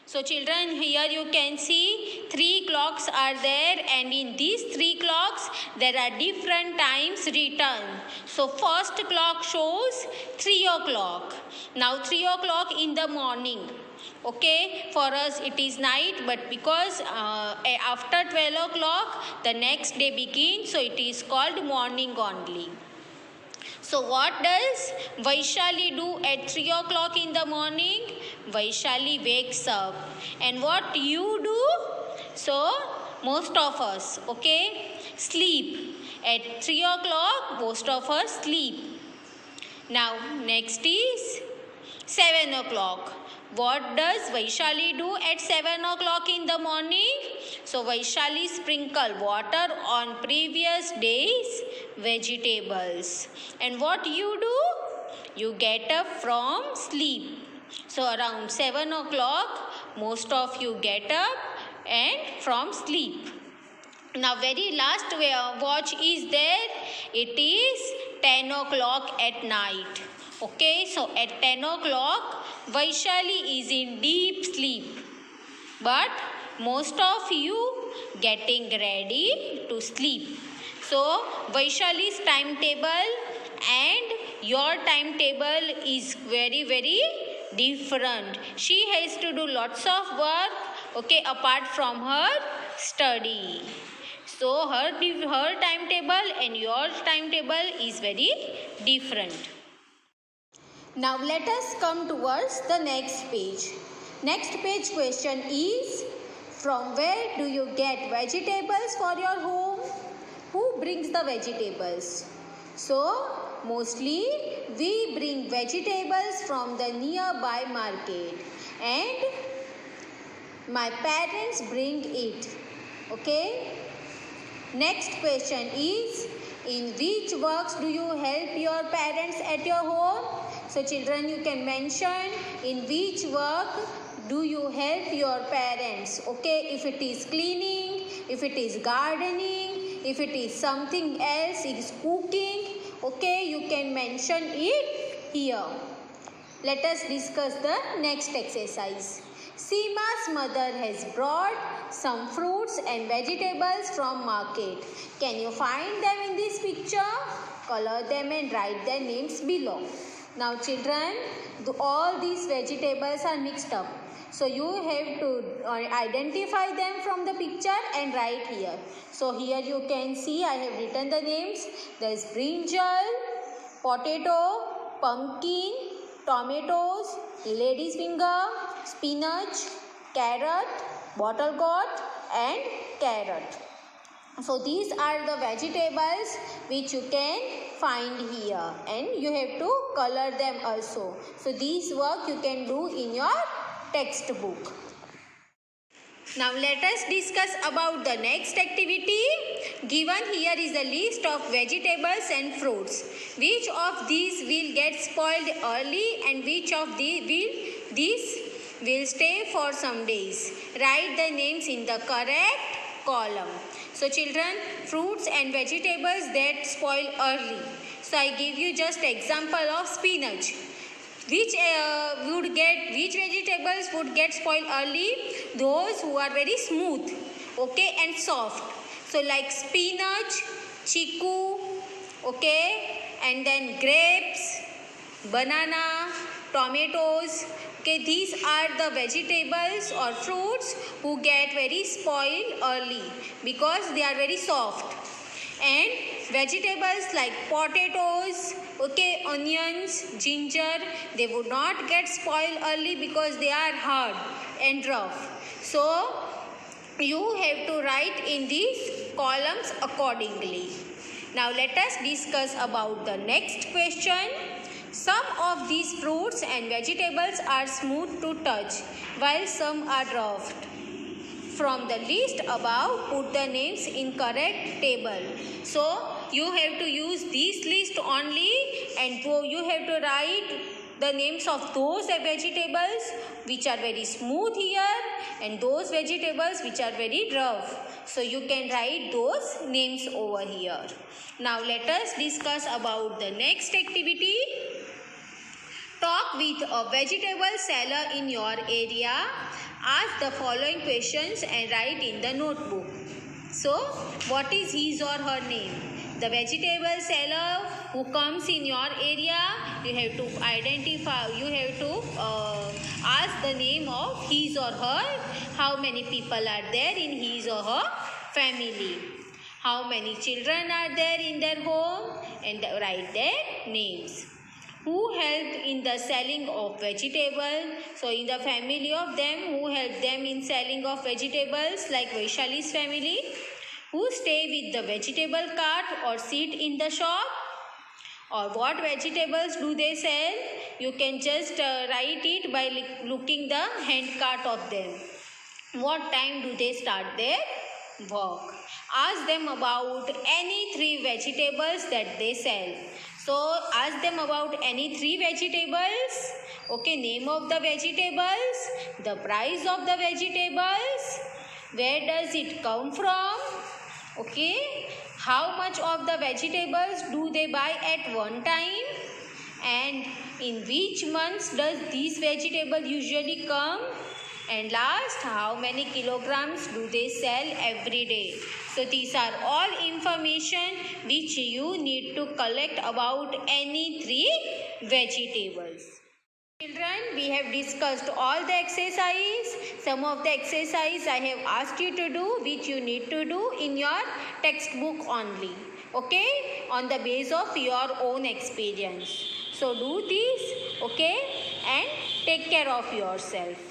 So children, here you can see 3 clocks are there, and in these 3 clocks there are different times written. So first clock shows 3 o'clock. Now 3 o'clock in the morning. Okay, for us it is night, but because after 12 o'clock the next day begins, so it is called morning only. So what does Vaishali do at 3 o'clock in the morning? Vaishali wakes up. And what you do? So most of us, okay, sleep. At 3 o'clock, most of us sleep. Now next is 7 o'clock. What does Vaishali do at 7 o'clock in the morning? So Vaishali sprinkle water on previous day's vegetables. And what you do? You get up from sleep. So around 7 o'clock, most of you get up and from sleep. Now very last watch is there. It is 10 o'clock at night. Okay, so at 10 o'clock, Vaishali is in deep sleep. But most of you getting ready to sleep. So Vaishali's timetable and your timetable is very different. She has to do lots of work, okay, apart from her study. So her timetable and your timetable is very different. Now let us come towards the next page. Next page question is, from where do you get vegetables for your home? Who brings the vegetables? So mostly we bring vegetables from the nearby market, and my parents bring it. Okay. Next question is, in which works do you help your parents at your home? So children, you can mention in which work do you help your parents. Okay, if it is cleaning, if it is gardening, if it is something else, it is cooking. Okay, you can mention it here. Let us discuss the next exercise. Seema's mother has brought some fruits and vegetables from market. Can you find them in this picture? Color them and write their names below. Now children, all these vegetables are mixed up. So you have to identify them from the picture and write here. So here you can see I have written the names. There is brinjal, potato, pumpkin, tomatoes, lady's finger, spinach, carrot, bottle gourd and carrot. So these are the vegetables which you can find here, and you have to color them also. So these work you can do in your textbook. Now let us discuss about the next activity. Given here is a list of vegetables and fruits. Which of these will get spoiled early and which of these will stay for some days? Write the names in the correct column. So children, fruits and vegetables that spoil early. So I give you just example of spinach. Which vegetables would get spoiled early? Those who are very smooth, okay, and soft. So like spinach, chiku, okay, and then grapes, banana, tomatoes. Okay, these are the vegetables or fruits who get very spoiled early because they are very soft. And vegetables like potatoes, okay, onions, ginger, they would not get spoiled early because they are hard and rough. So you have to write in these columns accordingly. Now let us discuss about the next question. Some of these fruits and vegetables are smooth to touch, while some are rough. From the list above, put the names in correct table. So you have to use this list only, and you have to write the names of those vegetables which are very smooth here and those vegetables which are very rough. So you can write those names over here. Now let us discuss about the next activity. Talk with a vegetable seller in your area. Ask the following questions and write in the notebook. So, what is his or her name? The vegetable seller who comes in your area, you have to identify, you have to ask the name of his or her. How many people are there in his or her family? How many children are there in their home? And write their names. Who helped in the selling of vegetables? So in the family of them, who helped them in selling of vegetables, like Vaishali's family? Who stay with the vegetable cart or sit in the shop? Or what vegetables do they sell? You can just write it by looking the hand cart of them. What time do they start their work? Ask them about any 3 vegetables that they sell. So ask them about any 3 vegetables. Okay, name of the vegetables, the price of the vegetables, where does it come from? Okay, how much of the vegetables do they buy at one time, and in which months does these vegetables usually come, and last, how many kilograms do they sell every day? So these are all information which you need to collect about any 3 vegetables. Children, we have discussed all the exercise. Some of the exercise I have asked you to do, which you need to do in your textbook only. Okay, on the base of your own experience. So do this, okay, and take care of yourself.